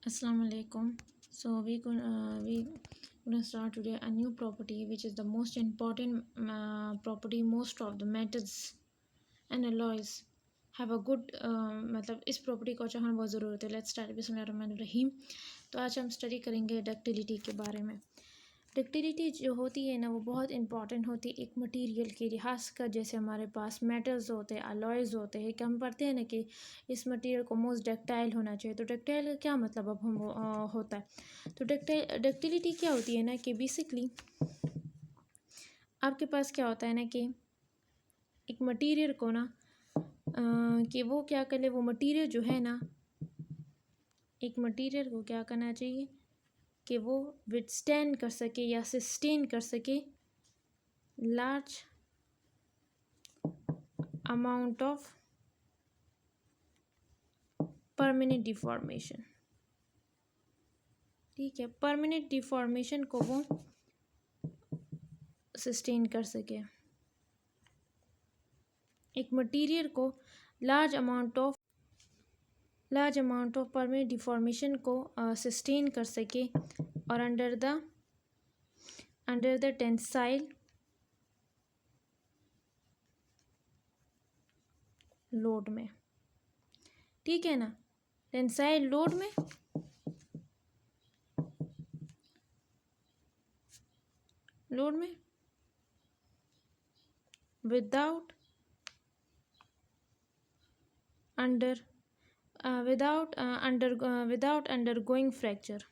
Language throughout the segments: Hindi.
Assalamu alaikum. We gonna start today a new property, which is the most important property. Most of the metals and alloys have a good मतलब इस प्रॉपर्टी को अच्छा होना बहुत ज़रूरत है. लेट्स स्टार्ट बिस्मिल्लाहिर्रहमानिर्रहीम. तो आज हम स्टडी करेंगे डक्टिलिटी के बारे में. डक्टिलिटी जो होती है ना, वो बहुत इंपॉर्टेंट होती है एक मटेरियल के लिहाज का. जैसे हमारे पास मेटल्स होते हैं, अलॉयज़ होते हैं, कि हम पढ़ते हैं ना कि इस मटेरियल को मोस्ट डक्टाइल होना चाहिए. तो डक्टाइल का क्या मतलब अब हम होता है. तो डक्टिलिटी क्या होती है ना, कि बेसिकली आपके पास क्या होता है ना, कि एक मटेरियल को ना कि वो क्या कर ले, वो मटेरियल जो है ना, एक मटेरियल को क्या करना चाहिए कि वो विथस्टैंड कर सके या सस्टेन कर सके large amount of permanent deformation. ठीक है, परमानेंट डिफॉर्मेशन को वो सस्टेन कर सके. एक मटेरियल को large amount of permanent deformation को सस्टेन कर सके और अंडर द टेंसाइल लोड में. ठीक है ना, टेंसाइल लोड में विदाउट अंडरगोइंग फ्रैक्चर.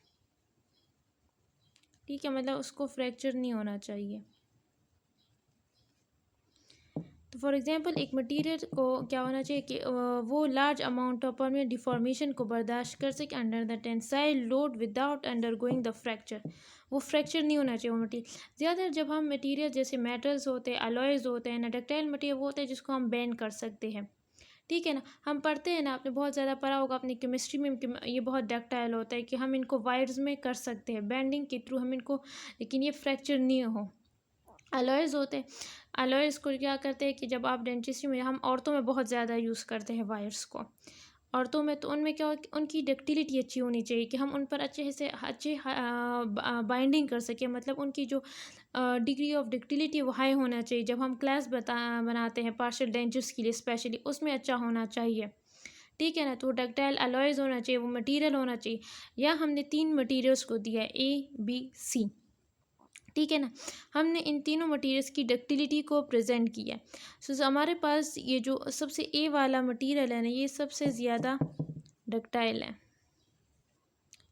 ठीक है, मतलब उसको फ्रैक्चर नहीं होना चाहिए. तो फॉर एग्जांपल एक मटेरियल को क्या होना चाहिए कि वो large amount of permanent deformation को बर्दाश्त कर सके under the tensile load without undergoing the fracture. वो फ्रैक्चर नहीं होना चाहिए वो मटेरियल. ज़्यादातर जब हम मटेरियल जैसे मेटल्स होते हैं, अलॉयज़ होते हैं ना, डक्टाइल मटेरियल वो होता है जिसको हम बेंड कर सकते हैं. ठीक है ना, हम पढ़ते हैं ना, आपने बहुत ज़्यादा पढ़ा होगा अपनी केमिस्ट्री में कि ये बहुत डक्टाइल होता है कि हम इनको वायर्स में कर सकते हैं बेंडिंग के थ्रू हम इनको, लेकिन ये फ्रैक्चर नहीं हो. अलॉयज़ होते हैं, अलॉयज़ को क्या करते हैं कि जब आप डेंटिस्ट्री में, हम औरतों में बहुत ज़्यादा यूज़ करते हैं वायर्स को औरतों में, तो उनमें क्या हो, उनकी डक्टिलिटी अच्छी होनी चाहिए कि हम उन पर अच्छे बाइंडिंग कर सकें. मतलब उनकी जो डिग्री ऑफ डक्टिलिटी वो हाई होना चाहिए. जब हम क्लास बनाते हैं पार्शियल डेंचर्स के लिए स्पेशली, उसमें अच्छा होना चाहिए. ठीक है ना, तो डक्टाइल अलॉयज़ होना चाहिए, वो मटेरियल होना चाहिए. या हमने 3 मटेरियल्स को दिया A, B, C. ठीक है ना, हमने इन तीनों मटेरियल्स की डक्टिलिटी को प्रेजेंट किया. सो हमारे पास ये जो सबसे ए वाला मटेरियल है ना, ये सबसे ज़्यादा डक्टाइल है,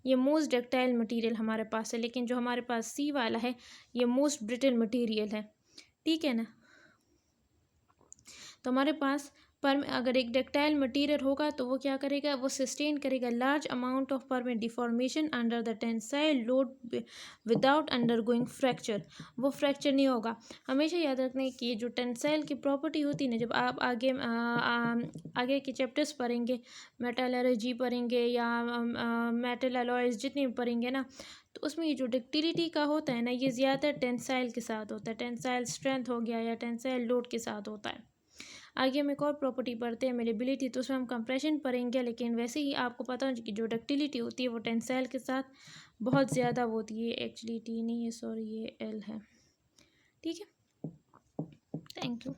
ये मोस्ट डक्टाइल मटेरियल हमारे पास है. लेकिन जो हमारे पास सी वाला है, ये मोस्ट ब्रिटल मटेरियल है. ठीक है ना, तो हमारे पास पर अगर एक डक्टाइल मटेरियल होगा तो वो क्या करेगा, वो सस्टेन करेगा large amount of permanent deformation under the tensile load without undergoing fracture. वो फ्रैक्चर नहीं होगा. हमेशा याद रखना है कि जो टेंसाइल की प्रॉपर्टी होती है ना, जब आप आगे के चैप्टर्स पढ़ेंगे, मेटलर्जी पढ़ेंगे या मेटल अलॉयज़ जितने भी पढ़ेंगे ना, तो उसमें ये जो डक्टिलिटी का होता है ना, ये ज़्यादा टेंसाइल के साथ होता है. टेंसाइल स्ट्रेंथ हो गया या टेंसाइल लोड के साथ होता है. आगे हम एक और प्रॉपर्टी पढ़ते हैं मेलेबिलिटी, तो उसमें हम कंप्रेशन पढ़ेंगे. लेकिन वैसे ही आपको पता है कि जो डक्टिलिटी होती है वो टेंसाइल के साथ बहुत ज़्यादा होती है. एक्चुअली टी नहीं है, सॉरी, ये एल है. ठीक है, थैंक यू.